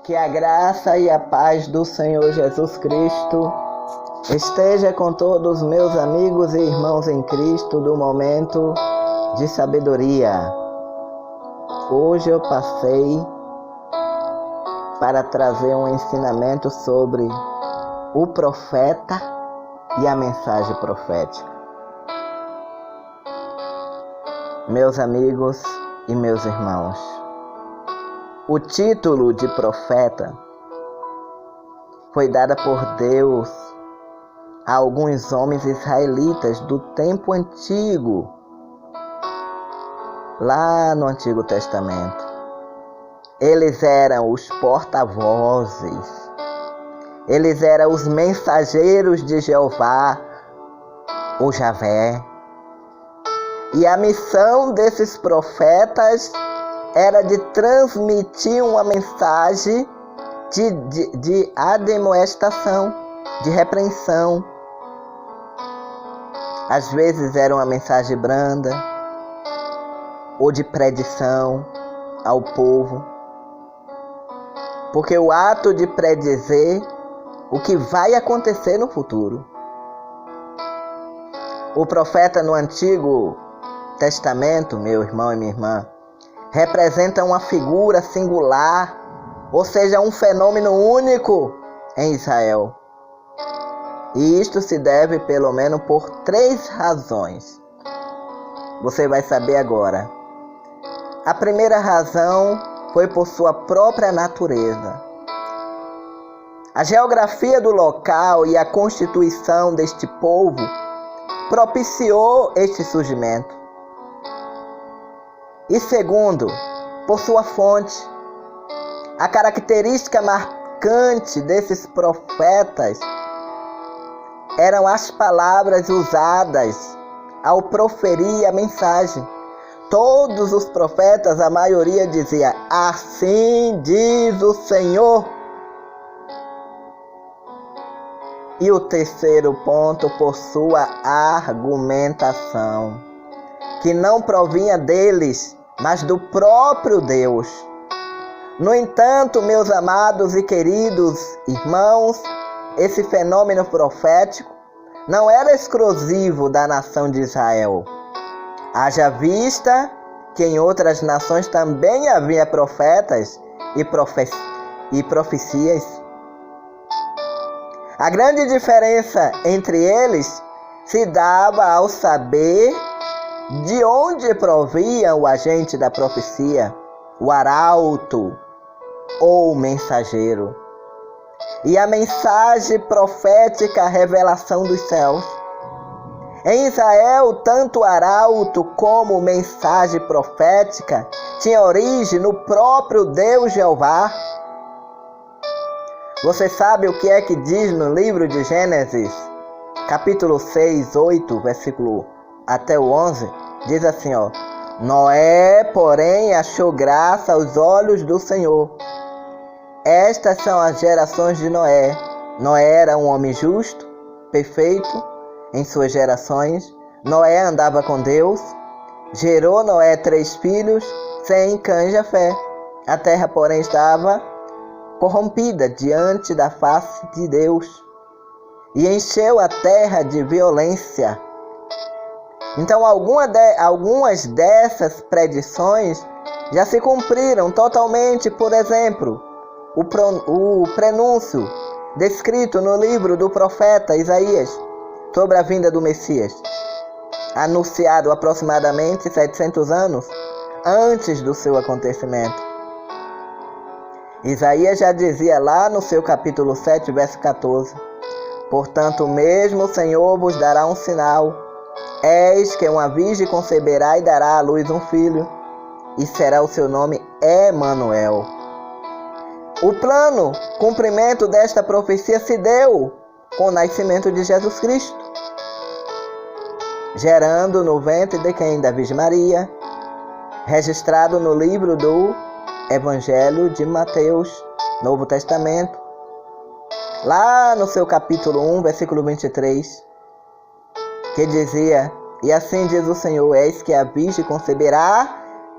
Que a graça e a paz do Senhor Jesus Cristo esteja com todos meus amigos e irmãos em Cristo do momento de sabedoria. Hoje eu passei para trazer um ensinamento sobre o profeta e a mensagem profética. Meus amigos e meus irmãos, o título de profeta foi dado por Deus a alguns homens israelitas do tempo antigo, lá no Antigo Testamento. Eles eram os porta-vozes, eles eram os mensageiros de Jeová, o Javé. E a missão desses profetas era de transmitir uma mensagem de admoestação, de repreensão. Às vezes era uma mensagem branda ou de predição ao povo, porque o ato de predizer o que vai acontecer no futuro. O profeta no Antigo Testamento, meu irmão e minha irmã, representa uma figura singular, ou seja, um fenômeno único em Israel. E isto se deve pelo menos por 3 razões. Você vai saber agora. A primeira razão foi por sua própria natureza. A geografia do local e a constituição deste povo propiciou este surgimento. E segundo, por sua fonte. A característica marcante desses profetas eram as palavras usadas ao proferir a mensagem. Todos os profetas, a maioria dizia: assim diz o Senhor. E o terceiro ponto, por sua argumentação, que não provinha deles, mas do próprio Deus. No entanto, meus amados e queridos irmãos, esse fenômeno profético não era exclusivo da nação de Israel. Haja vista que em outras nações também havia profetas e profecias. A grande diferença entre eles se dava ao saber de onde provia o agente da profecia, o arauto ou mensageiro. E a mensagem profética, a revelação dos céus. Em Israel, tanto o arauto como a mensagem profética tinha origem no próprio Deus Jeová. Você sabe o que é que diz no livro de Gênesis, capítulo 6, 8, versículo até o 11, diz assim, Noé, porém, achou graça aos olhos do Senhor. Estas são as gerações de Noé. Noé era um homem justo, perfeito em suas gerações. Noé andava com Deus. Gerou Noé 3 filhos, Sem, Cã e Jafé. A terra, porém, estava corrompida diante da face de Deus e encheu a terra de violência. Então, algumas dessas predições já se cumpriram totalmente. Por exemplo, o prenúncio descrito no livro do profeta Isaías sobre a vinda do Messias, anunciado aproximadamente 700 anos antes do seu acontecimento. Isaías já dizia lá no seu capítulo 7, verso 14: portanto, mesmo o Senhor vos dará um sinal. Eis que uma virgem conceberá e dará à luz um filho, e será o seu nome Emanuel. O plano cumprimento desta profecia se deu com o nascimento de Jesus Cristo, gerando no ventre de quem? Da Virgem Maria, registrado no livro do Evangelho de Mateus, Novo Testamento, lá no seu capítulo 1, versículo 23, que dizia: e assim diz o Senhor, eis que a virgem conceberá,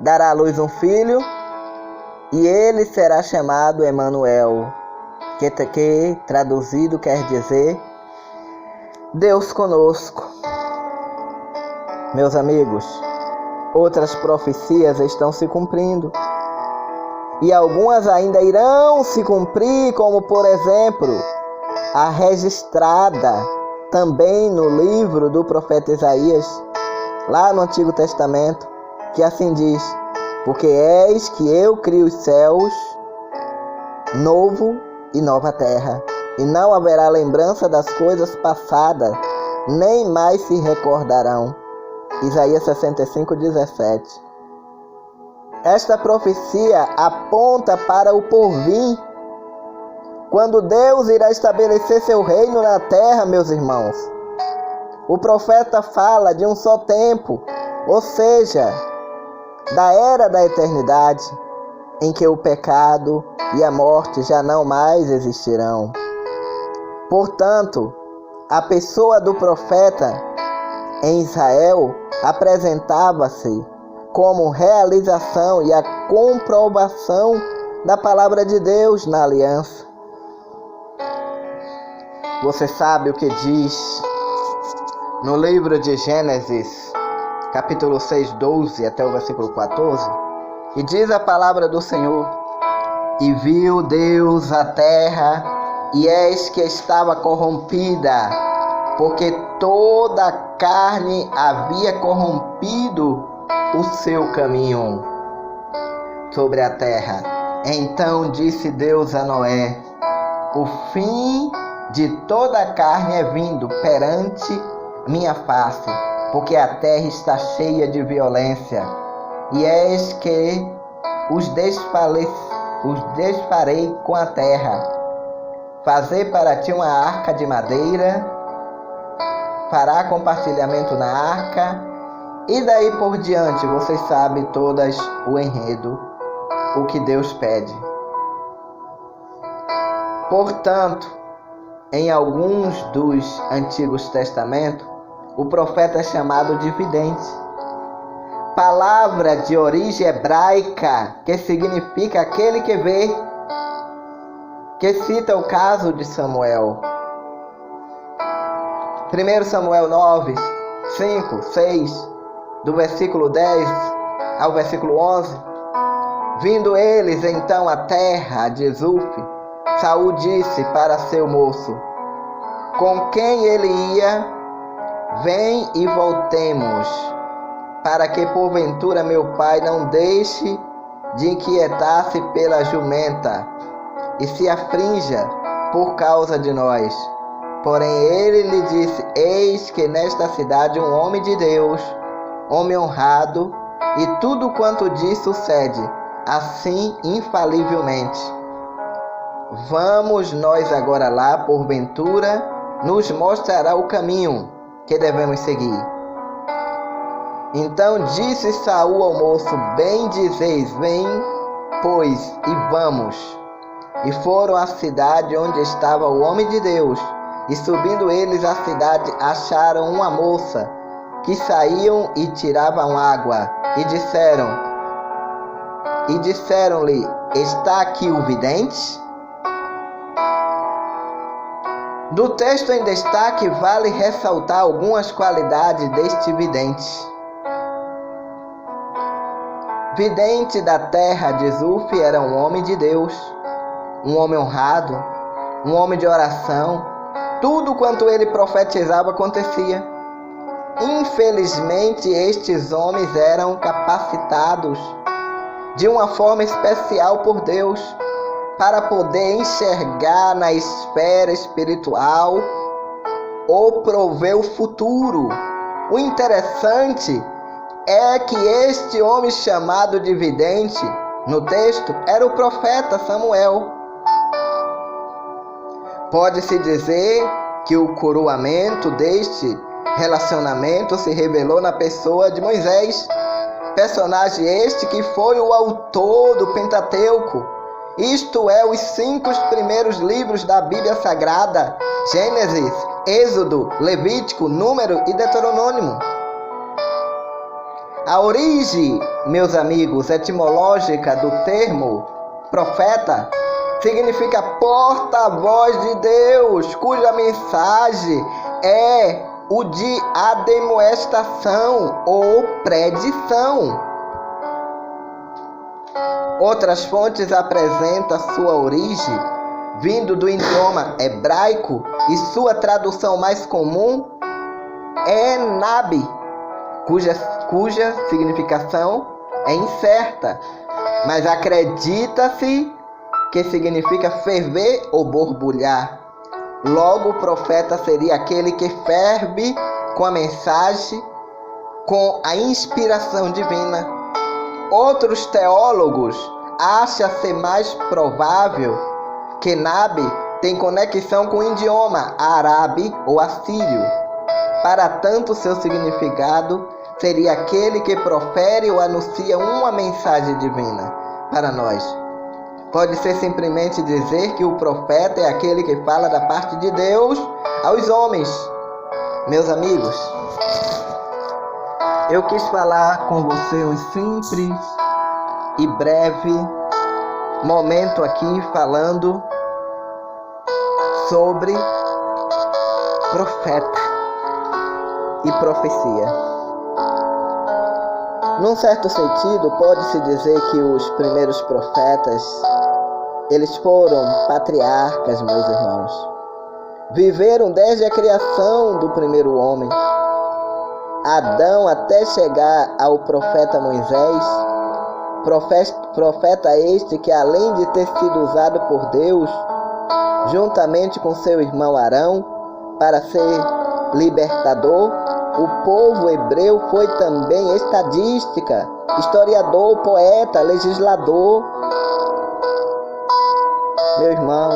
dará à luz um filho, e ele será chamado Emanuel, que traduzido quer dizer Deus conosco. Meus amigos, outras profecias estão se cumprindo e algumas ainda irão se cumprir, como por exemplo a registrada também no livro do profeta Isaías, lá no Antigo Testamento, que assim diz: porque eis que eu crio os céus novo e nova terra, e não haverá lembrança das coisas passadas, nem mais se recordarão. Isaías 65:17. Esta profecia aponta para o porvir, quando Deus irá estabelecer seu reino na terra, meus irmãos. O profeta fala de um só tempo, ou seja, da era da eternidade, em que o pecado e a morte já não mais existirão. Portanto, a pessoa do profeta em Israel apresentava-se como realização e a comprovação da palavra de Deus na aliança. Você sabe o que diz no livro de Gênesis, capítulo 6, 12 até o versículo 14? E diz a palavra do Senhor: e viu Deus a terra, e eis que estava corrompida, porque toda a carne havia corrompido o seu caminho sobre a terra. Então disse Deus a Noé: o fim de toda a carne é vindo perante minha face, porque a terra está cheia de violência, e eis que os desfarei com a terra. Fazer para ti uma arca de madeira, fará compartilhamento na arca, e daí por diante vocês sabem todas o enredo, o que Deus pede. Portanto, em alguns dos Antigos Testamentos, o profeta é chamado de vidente, palavra de origem hebraica que significa aquele que vê, que cita o caso de Samuel. 1 Samuel 9, 5, 6, do versículo 10 ao versículo 11. Vindo eles então à terra de Zuf, Saul disse para seu moço, com quem ele ia: vem e voltemos, para que porventura meu pai não deixe de inquietar-se pela jumenta e se aflinja por causa de nós. Porém ele lhe disse: eis que nesta cidade um homem de Deus, homem honrado, e tudo quanto diz sucede, assim infalivelmente. Vamos nós agora lá, porventura nos mostrará o caminho que devemos seguir. Então disse Saul ao moço: bem dizeis, vem, pois, e vamos. E foram à cidade onde estava o homem de Deus, e subindo eles à cidade, acharam uma moça, que saíam e tiravam água, e disseram-lhe: está aqui o vidente? Do texto em destaque, vale ressaltar algumas qualidades deste vidente. Vidente da terra de Zuf era um homem de Deus, um homem honrado, um homem de oração. Tudo quanto ele profetizava acontecia. Infelizmente, estes homens eram capacitados de uma forma especial por Deus para poder enxergar na esfera espiritual ou prover o futuro. O interessante é que este homem chamado de vidente, no texto, era o profeta Samuel. Pode-se dizer que o coroamento deste relacionamento se revelou na pessoa de Moisés, personagem este que foi o autor do Pentateuco, isto é, os 5 primeiros livros da Bíblia Sagrada: Gênesis, Êxodo, Levítico, Número e Deuteronômio. A origem, meus amigos, etimológica do termo Profeta significa porta-voz de Deus, cuja mensagem é o de admoestação ou predição. Outras fontes apresentam sua origem vindo do idioma hebraico e sua tradução mais comum é Nabi, cuja significação é incerta, mas acredita-se que significa ferver ou borbulhar. Logo, o profeta seria aquele que ferve com a mensagem, com a inspiração divina. Outros teólogos acham ser mais provável que Nabi tem conexão com o idioma árabe ou assírio. Para tanto, seu significado seria aquele que profere ou anuncia uma mensagem divina para nós. Pode ser simplesmente dizer que o profeta é aquele que fala da parte de Deus aos homens. Meus amigos, eu quis falar com você um simples e breve momento aqui falando sobre profeta e profecia. Num certo sentido, pode-se dizer que os primeiros profetas, eles foram patriarcas, meus irmãos. Viveram desde a criação do primeiro homem, Adão, até chegar ao profeta Moisés, profeta este que, além de ter sido usado por Deus, juntamente com seu irmão Arão, para ser libertador, o povo hebreu foi também estadística, historiador, poeta, legislador. Meu irmão,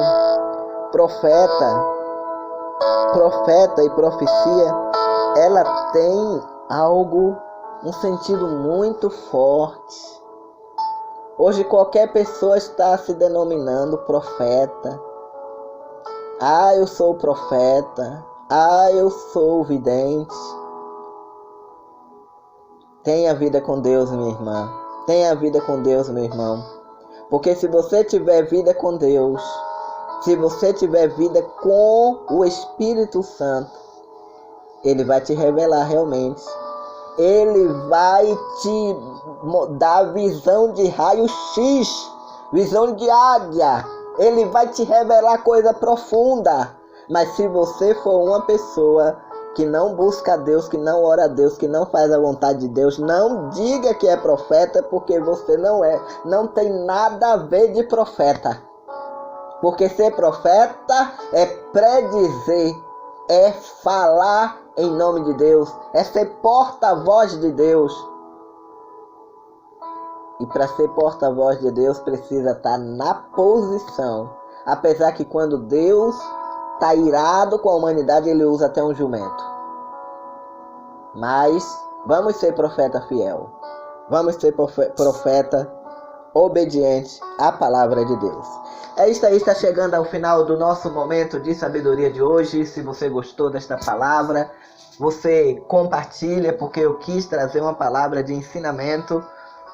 profeta e profecia, ela tem um sentido muito forte. Hoje qualquer pessoa está se denominando profeta. Ah, eu sou profeta. Ah, eu sou vidente. Tenha vida com Deus, minha irmã. Tenha vida com Deus, meu irmão. Porque se você tiver vida com Deus, se você tiver vida com o Espírito Santo, Ele vai te revelar realmente. Ele vai te dar visão de raio-x, visão de águia. Ele vai te revelar coisa profunda. Mas se você for uma pessoa que não busca a Deus, que não ora a Deus, que não faz a vontade de Deus, não diga que é profeta, porque você não é. Não tem nada a ver de profeta. Porque ser profeta é predizer, é falar em nome de Deus, é ser porta-voz de Deus. E para ser porta-voz de Deus precisa estar na posição. Apesar que quando Deus está irado com a humanidade, Ele usa até um jumento. Mas vamos ser profeta fiel. Vamos ser profeta obediente à palavra de Deus. É isso aí, está chegando ao final do nosso momento de sabedoria de hoje. Se você gostou desta palavra, você compartilha, porque eu quis trazer uma palavra de ensinamento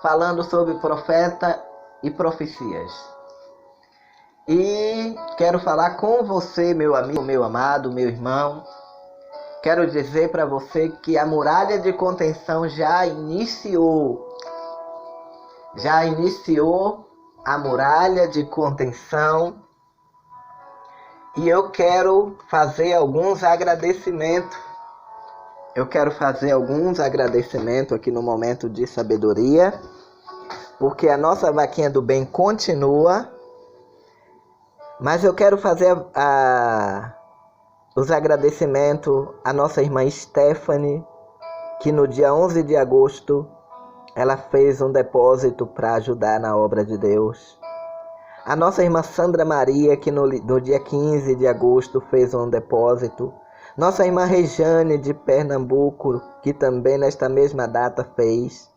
falando sobre profeta e profecias. E quero falar com você, meu amigo, meu amado, meu irmão. Quero dizer para você que a muralha de contenção já iniciou. Já iniciou a muralha de contenção. E eu quero fazer alguns agradecimentos. Aqui no momento de sabedoria. Porque a nossa vaquinha do bem continua. Mas eu quero fazer os agradecimentos à nossa irmã Stephanie, que no dia 11 de agosto ela fez um depósito para ajudar na obra de Deus. A nossa irmã Sandra Maria, que no dia 15 de agosto fez um depósito. Nossa irmã Rejane de Pernambuco, que também nesta mesma data fez.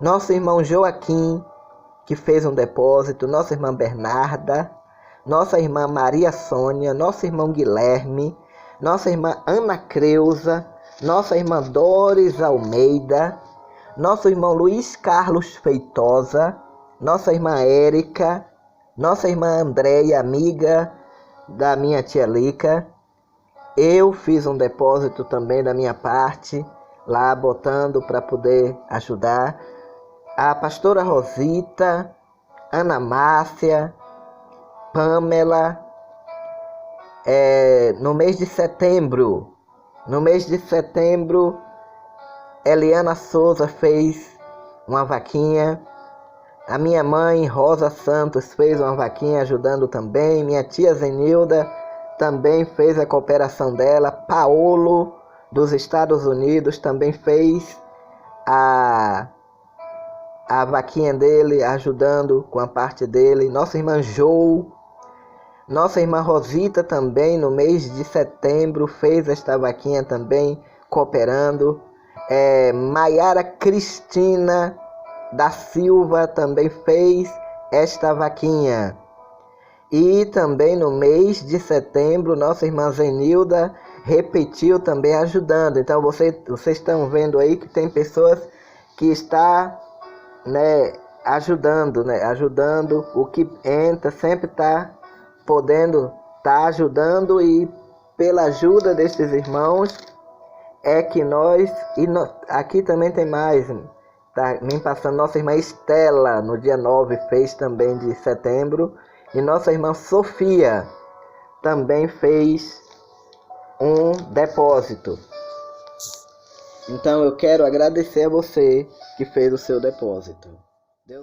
Nosso irmão Joaquim, que fez um depósito. Nossa irmã Bernarda. Nossa irmã Maria Sônia, nosso irmão Guilherme, nossa irmã Ana Creuza, nossa irmã Doris Almeida, nosso irmão Luiz Carlos Feitosa, nossa irmã Érica, Nossa irmã Andréia, amiga da minha tia Lica, eu fiz um depósito também da minha parte, lá botando para poder ajudar. A pastora Rosita, Ana Márcia, Pamela, no mês de setembro, Eliana Souza fez uma vaquinha. A minha mãe, Rosa Santos, fez uma vaquinha ajudando também. Minha tia Zenilda também fez a cooperação dela. Paulo, dos Estados Unidos, também fez a vaquinha dele, ajudando com a parte dele. Nossa irmã Jo, nossa irmã Rosita também, no mês de setembro, fez esta vaquinha também, cooperando. Maiara Cristina da Silva também fez esta vaquinha. E também no mês de setembro, nossa irmã Zenilda repetiu também ajudando. Então vocês estão vendo aí que tem pessoas que estão ajudando. O que entra sempre está podendo estar ajudando, e pela ajuda destes irmãos é que aqui também tem mais. Tá me passando, nossa irmã Estela, no dia 9, fez também de setembro. E nossa irmã Sofia também fez um depósito. Então eu quero agradecer a você que fez o seu depósito.